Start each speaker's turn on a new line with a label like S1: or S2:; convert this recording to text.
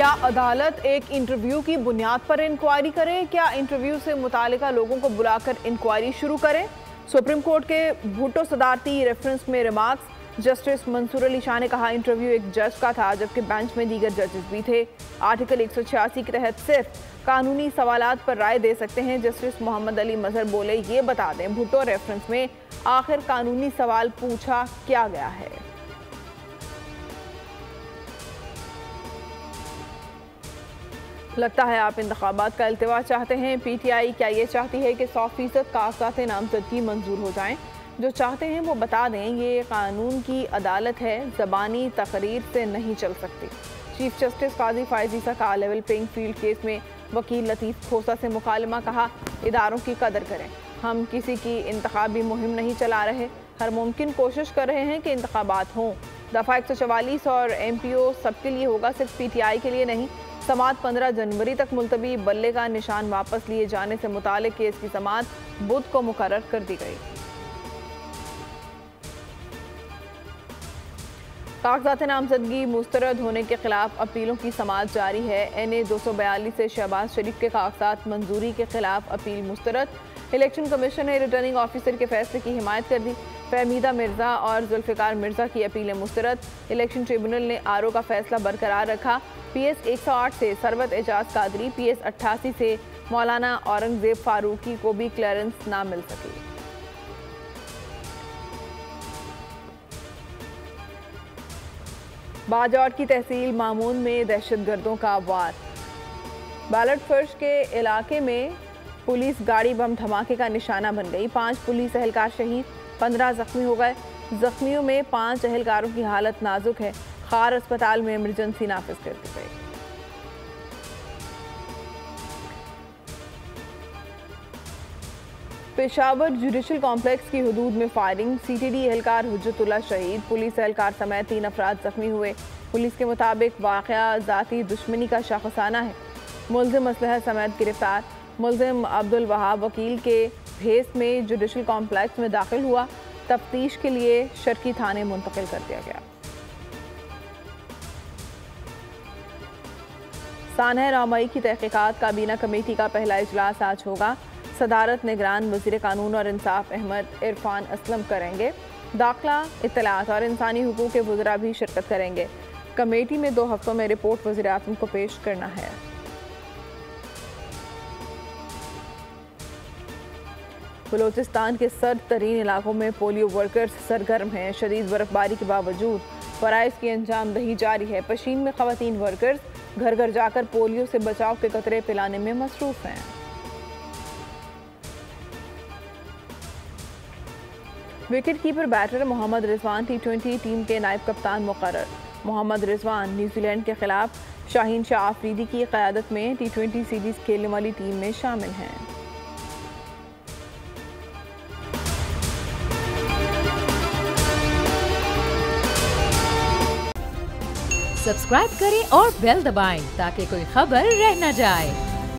S1: क्या अदालत एक इंटरव्यू की बुनियाद पर इंक्वायरी करे? क्या इंटरव्यू से मुतालिका लोगों को बुलाकर इंक्वायरी शुरू करें? सुप्रीम कोर्ट के भुट्टो सदारती रेफरेंस में रिमार्क्स। जस्टिस मंसूर अली शाह ने कहा इंटरव्यू एक जज का था, जबकि बेंच में दीगर जजेस भी थे। आर्टिकल 186 के तहत सिर्फ कानूनी सवालात पर राय दे सकते हैं। जस्टिस मोहम्मद अली मजहर बोले, ये बता दें भुट्टो रेफरेंस में आखिर कानूनी सवाल पूछा क्या गया है? लगता है आप इंतखाबात का इल्तिवा चाहते हैं। पीटीआई क्या ये चाहती है कि 100% कागजात नामजदगी मंजूर हो जाएं? जो चाहते हैं वो बता दें, ये कानून की अदालत है, ज़बानी तकरीर से नहीं चल सकती। चीफ जस्टिस काजी फायज ईसा का लेवल प्लेइंग फील्ड केस में वकील लतीफ़ खोसा से मुकालमा। कहा, इदारों की कदर करें, हम किसी की इंतखाबी मुहिम नहीं चला रहे, हर मुमकिन कोशिश कर रहे हैं कि इंतखाबात हों। दफ़ा 144 और MPO सबके लिए होगा, सिर्फ PTI के लिए नहीं। समात 15 जनवरी तक मुलतवी, बल्ले का निशान वापस लिए जाने से मुतालिक केस की समात बुध को मुकर्रर कर दी गई। कागजात नामजदगी मुस्तरद होने के खिलाफ अपीलों की समात जारी है। NA 242 से शहबाज शरीफ के कागजात मंजूरी के खिलाफ अपील मुस्तरद। इलेक्शन कमीशन ने रिटर्निंग ऑफिसर के फैसले की हिमायत कर दी। फहमीदा मिर्जा और जुल्फ़िकार मिर्जा की अपीलें मुस्तरद। इलेक्शन ट्रिब्यूनल ने RO का फैसला बरकरार रखा। PS 108 से सरवत एजाज कादरी, PS 88 से मौलाना औरंगजेब फारूकी को भी क्लियरेंस ना मिल सकी। बाजौट की तहसील मामून में दहशतगर्दों का वार। बैलेट फर्श के इलाके में पुलिस गाड़ी बम धमाके का निशाना बन गई। 5 पुलिस एहलकार शहीद, 15 जख्मी हो गए। जख्मियों में 5 एहलकारों की हालत नाजुक है। खार अस्पताल में इमरजेंसी नाफिज कर दी गई। पेशावर जुडिशल कॉम्प्लेक्स की हुदूद में फायरिंग, CTD एहलकार हुज्जतुल्लाह शहीद, पुलिस एहलकार समेत 3 अफराद जख्मी हुए। पुलिस के मुताबिक वाक़या ज़ाती दुश्मनी का शाखसाना है। मुल्ज़िम असलहा समेत गिरफ्तार। मुल्ज़िम अब्दुल वहाब वकील के भेस में जुडिशल कॉम्प्लेक्स में दाखिल हुआ। तफ्तीश के लिए शर्की थाने मुंतकिल कर दिया गया। सानह रामई की तहकीकात काबीना कमेटी का पहला इजलास आज होगा। सदारत निगरान वज़ीर कानून और इंसाफ अहमद इरफान असलम करेंगे। दाखिला, इत्तलात और इंसानी हुकूक के वज़रा भी शिरकत करेंगे। कमेटी में 2 हफ्तों में रिपोर्ट वज़ीर आज़म को पेश करना है। बलोचिस्तान के सर्द तरीन इलाकों में पोलियो वर्कर्स सरगर्म हैं। शदीद बर्फबारी के बावजूद फ़राइज़ की अंजाम दही जारी है। पशीन में ख़वातीन वर्कर्स घर घर जाकर पोलियो से बचाव के कतरे पिलाने में मसरूफ़ हैं। Wicket keeper batter Mohammad Rizwan T20 team के नायब कप्तान मुकर्रर। मोहम्मद रिजवान न्यूजीलैंड के खिलाफ शाहीन शाह आफरीदी की क़यादत में T20 सीरीज़ खेलने वाली टीम में शामिल हैं।
S2: सब्सक्राइब करें और बेल दबाएं ताकि कोई खबर रह न जाए।